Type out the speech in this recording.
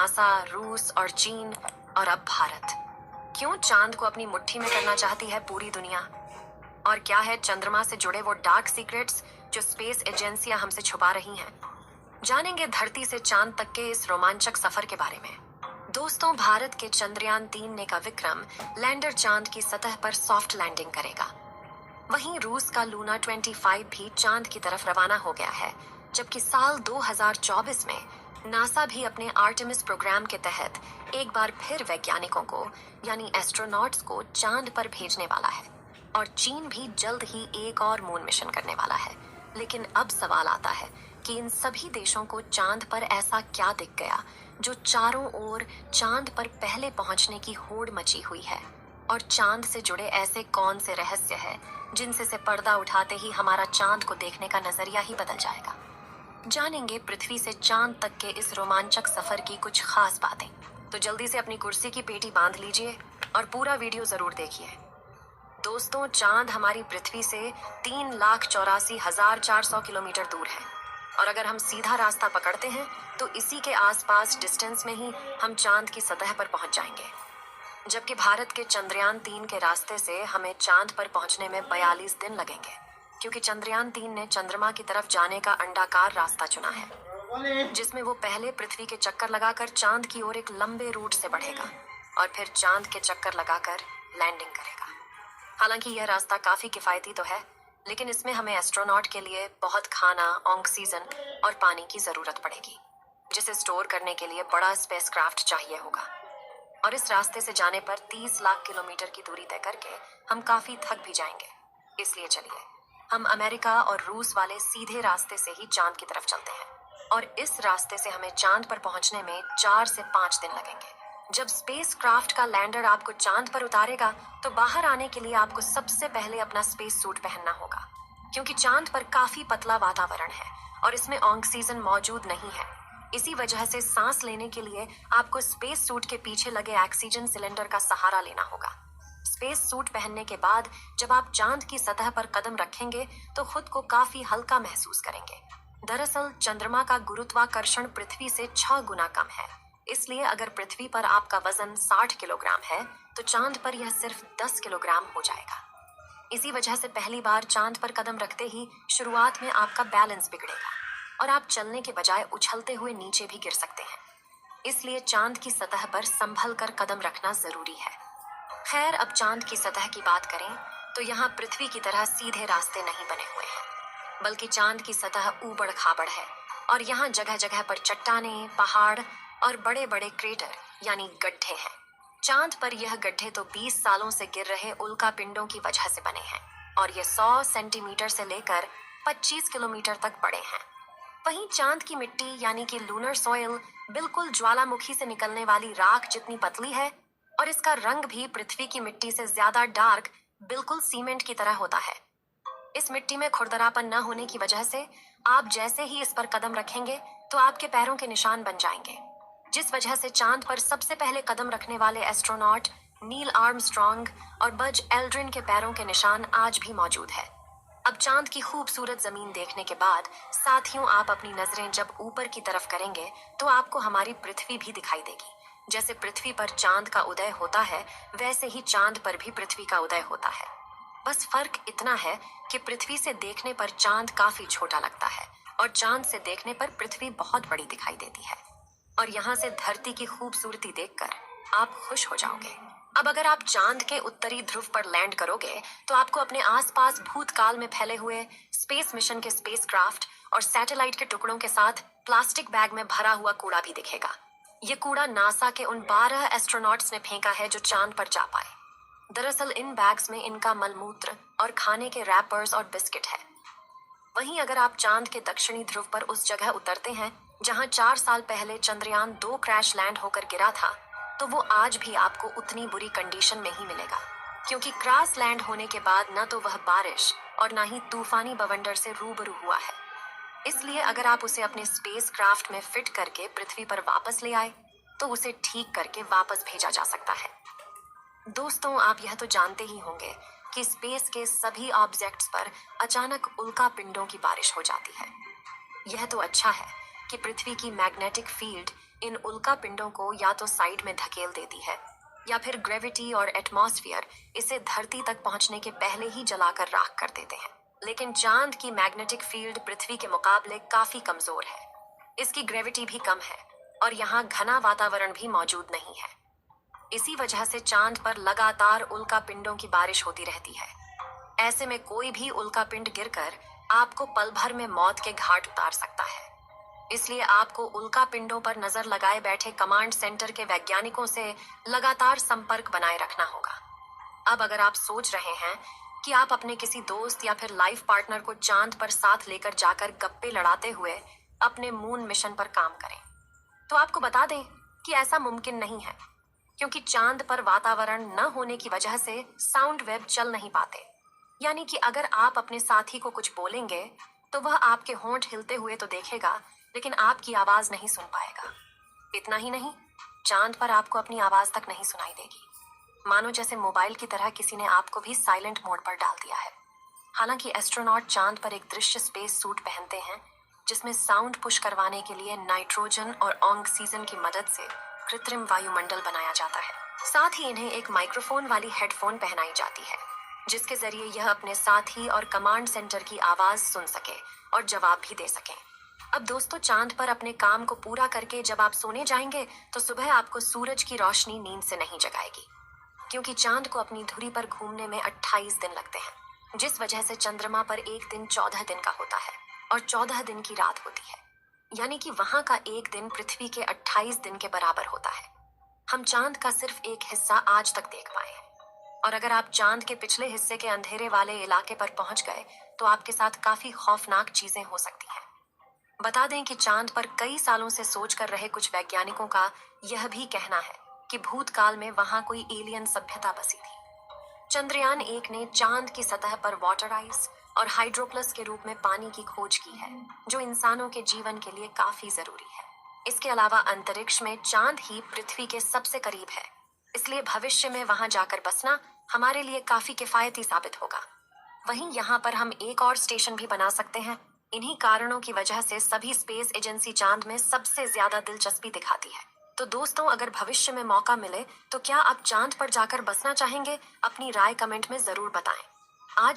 NASA, रूस और चीन और अब भारत क्यों चांद को अपनी मुट्ठी में करना चाहती है पूरी दुनिया? और क्या है चंद्रमा से जुड़े वो डार्क सीक्रेट्स जो स्पेस एजेंसियां हमसे छुपा रही हैं? जानेंगे धरती से चांद तक के इस रोमांचक सफर के बारे में। दोस्तों, भारत के चंद्रयान 3 ने का विक्रम लैंडर चांद की सतह पर सॉफ्ट लैंडिंग करेगा। वहीं रूस का लूना 25 भी चांद की तरफ रवाना हो गया है, जबकि साल 2024 में नासा भी अपने आर्टेमिस प्रोग्राम के तहत एक बार फिर वैज्ञानिकों को यानी एस्ट्रोनॉट्स को चांद पर भेजने वाला है। और चीन भी जल्द ही एक और मून मिशन करने वाला है। लेकिन अब सवाल आता है कि इन सभी देशों को चांद पर ऐसा क्या दिख गया जो चारों ओर चांद पर पहले पहुंचने की होड़ मची हुई है? और चांद से जुड़े ऐसे कौन से रहस्य हैं जिनसे से पर्दा उठाते ही हमारा चांद को देखने का नजरिया ही बदल जाएगा? जानेंगे पृथ्वी से चांद तक के इस रोमांचक सफर की कुछ खास बातें। तो जल्दी से अपनी कुर्सी की पेटी बांध लीजिए और पूरा वीडियो जरूर देखिए। दोस्तों, चांद हमारी पृथ्वी से 3,84,400 किलोमीटर दूर है। और अगर हम सीधा रास्ता पकड़ते हैं तो इसी के आसपास डिस्टेंस में ही हम चांद की सतह पर पहुंच जाएंगे। जबकि भारत के चंद्रयान 3 के रास्ते से हमें चांद पर पहुंचने में 42 दिन लगेंगे, क्योंकि चंद्रयान 3 ने चंद्रमा की तरफ जाने का अंडाकार रास्ता चुना है, जिसमें वो पहले पृथ्वी के चक्कर लगाकर चांद की ओर एक लंबे रूट से बढ़ेगा और फिर चांद के चक्कर लगाकर लैंडिंग करेगा। हालांकि यह रास्ता काफी किफायती तो है, लेकिन इसमें हमें एस्ट्रोनॉट के लिए बहुत खाना, ऑक्सीजन और पानी की जरूरत पड़ेगी, जिसे स्टोर करने के लिए बड़ा स्पेसक्राफ्ट चाहिए होगा। और इस रास्ते से जाने पर 30 लाख किलोमीटर की दूरी तय करके हम काफी थक भी जाएंगे। इसलिए चलिए हम अमेरिका और रूस वाले सीधे रास्ते से ही चांद की तरफ चलते हैं। और इस रास्ते से हमें चांद पर पहुंचने में 4 से 5 दिन लगेंगे। जब स्पेस क्राफ्ट का लैंडर आपको चांद पर उतारेगा तो बाहर आने के लिए आपको सबसे पहले अपना स्पेस सूट पहनना होगा, क्योंकि चांद पर काफी पतला वातावरण है और इसमें ऑक्सीजन मौजूद नहीं है। इसी वजह से सांस लेने के लिए आपको स्पेस सूट के पीछे लगे ऑक्सीजन सिलेंडर का सहारा लेना होगा। स्पेस सूट पहनने के बाद जब आप चांद की सतह पर कदम रखेंगे तो खुद को काफी हल्का महसूस करेंगे। दरअसल चंद्रमा का गुरुत्वाकर्षण पृथ्वी से 6 गुना कम है, इसलिए अगर पृथ्वी पर आपका वजन 60 किलोग्राम है तो चांद पर यह सिर्फ 10 किलोग्राम हो जाएगा। इसी वजह से पहली बार चांद पर कदम रखते ही शुरुआत में आपका बैलेंस बिगड़ेगा और आप चलने के बजाय उछलते हुए नीचे भी गिर सकते हैं। इसलिए चांद की सतह पर संभल कर कदम रखना जरूरी है। खैर, अब चांद की सतह की बात करें तो यहाँ पृथ्वी की तरह सीधे रास्ते नहीं बने हुए हैं, बल्कि चांद की सतह ऊबड़ खाबड़ है और यहाँ जगह जगह पर चट्टानें, पहाड़ और बड़े बड़े क्रेटर यानी गड्ढे हैं। चांद पर यह गड्ढे तो 20 सालों से गिर रहे उल्का पिंडों की वजह से बने हैं और ये 100 सेंटीमीटर से लेकर 25 किलोमीटर तक बड़े हैं। वहीं चांद की मिट्टी यानी कि लूनर सॉइल बिल्कुल ज्वालामुखी से निकलने वाली राख जितनी पतली है और इसका रंग भी पृथ्वी की मिट्टी से ज्यादा डार्क, बिल्कुल सीमेंट की तरह होता है। इस मिट्टी में खुरदरापन न होने की वजह से आप जैसे ही इस पर कदम रखेंगे तो आपके पैरों के निशान बन जाएंगे, जिस वजह से चांद पर सबसे पहले कदम रखने वाले एस्ट्रोनॉट नील आर्मस्ट्रॉन्ग और बज एल्ड्रिन के पैरों के निशान आज भी मौजूद है। अब चांद की खूबसूरत जमीन देखने के बाद साथियों, आप अपनी नजरें जब ऊपर की तरफ करेंगे तो आपको हमारी पृथ्वी भी दिखाई देगी। जैसे पृथ्वी पर चांद का उदय होता है, वैसे ही चांद पर भी पृथ्वी का उदय होता है। बस फर्क इतना है कि पृथ्वी से देखने पर चांद काफी छोटा लगता है और चांद से देखने पर पृथ्वी बहुत बड़ी दिखाई देती है। और यहाँ से धरती की खूबसूरती देखकर आप खुश हो जाओगे। अब अगर आप चांद के उत्तरी ध्रुव पर लैंड करोगे तो आपको अपने आसपास भूतकाल में फैले हुए स्पेस मिशन के स्पेसक्राफ्ट और सैटेलाइट के टुकड़ों के साथ प्लास्टिक बैग में भरा हुआ कूड़ा भी दिखेगा। ये कूड़ा नासा के उन 12 एस्ट्रोनॉट्स ने फेंका है जो चांद पर जा पाए। दरअसल इन बैग्स में इनका मलमूत्र और खाने के रैपर्स और बिस्किट है। वहीं अगर आप चांद के दक्षिणी ध्रुव पर उस जगह उतरते हैं जहां 4 साल पहले चंद्रयान 2 क्रैश लैंड होकर गिरा था, तो वो आज भी आपको उतनी बुरी कंडीशन में ही मिलेगा, क्योंकि क्रैश लैंड होने के बाद न तो वह बारिश और न ही तूफानी बवंडर से रूबरू हुआ है। इसलिए अगर आप उसे अपने स्पेस क्राफ्ट में फिट करके पृथ्वी पर वापस ले आए तो उसे ठीक करके वापस भेजा जा सकता है। दोस्तों, आप यह तो जानते ही होंगे कि स्पेस के सभी ऑब्जेक्ट्स पर अचानक उल्का पिंडों की बारिश हो जाती है। यह तो अच्छा है कि पृथ्वी की मैग्नेटिक फील्ड इन उल्का पिंडों को या तो साइड में धकेल देती है या फिर ग्रेविटी और एटमॉस्फेयर इसे धरती तक पहुंचने के पहले ही जलाकर राख कर देते हैं। लेकिन चांद की मैग्नेटिक फील्ड पृथ्वी के मुकाबले काफी कमजोर है। इसकी ग्रेविटी भी कम है और यहाँ घना वातावरण भी मौजूद नहीं है। इसी वजह से चांद पर लगातार उल्का पिंडों की बारिश होती रहती है। ऐसे में कोई भी उल्का पिंड गिरकर आपको पल भर में मौत के घाट उतार सकता है। इसलिए आपको उल्का पिंडों पर नजर लगाए बैठे कमांड सेंटर के वैज्ञानिकों से लगातार संपर्क बनाए रखना होगा। अब अगर आप सोच रहे हैं कि आप अपने किसी दोस्त या फिर लाइफ पार्टनर को चांद पर साथ लेकर जाकर गप्पे लड़ाते हुए अपने मून मिशन पर काम करें, तो आपको बता दें कि ऐसा मुमकिन नहीं है, क्योंकि चांद पर वातावरण न होने की वजह से साउंड वेव चल नहीं पाते। यानी कि अगर आप अपने साथी को कुछ बोलेंगे तो वह आपके होंठ हिलते हुए तो देखेगा, लेकिन आपकी आवाज नहीं सुन पाएगा। इतना ही नहीं, चांद पर आपको अपनी आवाज तक नहीं सुनाई देगी, मानो जैसे मोबाइल की तरह किसी ने आपको भी साइलेंट मोड पर डाल दिया है। हालांकि एस्ट्रोनॉट चांद पर एक दृश्य स्पेस सूट पहनते हैं जिसमें साउंड पुश करवाने के लिए नाइट्रोजन और ऑक्सीजन की मदद से कृत्रिम वायुमंडल बनाया जाता है। साथ ही इन्हें एक माइक्रोफोन वाली हेडफोन पहनाई जाती है जिसके जरिए यह अपने साथी और कमांड सेंटर की आवाज सुन सके और जवाब भी दे सके। अब दोस्तों, चांद पर अपने काम को पूरा करके जब आप सोने जाएंगे तो सुबह आपको सूरज की रोशनी नींद से नहीं जगाएगी, क्योंकि चांद को अपनी धुरी पर घूमने में 28 दिन लगते हैं, जिस वजह से चंद्रमा पर एक दिन 14 दिन का होता है और 14 दिन की रात होती है। यानी कि वहां का एक दिन पृथ्वी के 28 दिन के बराबर होता है। हम चांद का सिर्फ एक हिस्सा आज तक देख पाए हैं, और अगर आप चांद के पिछले हिस्से के अंधेरे वाले इलाके पर पहुंच गए तो आपके साथ काफी खौफनाक चीजें हो सकती हैं। बता दें कि चांद पर कई सालों से सोच कर रहे कुछ वैज्ञानिकों का यह भी कहना है कि भूतकाल में वहां कोई एलियन सभ्यता बसी थी। चंद्रयान 1 ने चांद की सतह पर वाटर आइस और हाइड्रोप्लस के रूप में पानी की खोज की है, जो इंसानों के जीवन के लिए काफी जरूरी है। इसके अलावा अंतरिक्ष में चांद ही पृथ्वी के सबसे करीब है, इसलिए भविष्य में वहां जाकर बसना हमारे लिए काफी किफायती साबित होगा। वहीं यहाँ पर हम एक और स्टेशन भी बना सकते हैं। इन्हीं कारणों की वजह से सभी स्पेस एजेंसी चांद में सबसे ज्यादा दिलचस्पी दिखाती है। तो दोस्तों, अगर भविष्य में मौका मिले तो क्या आप चांद पर जाकर बसना चाहेंगे? अपनी राय कमेंट में जरूर बताएं।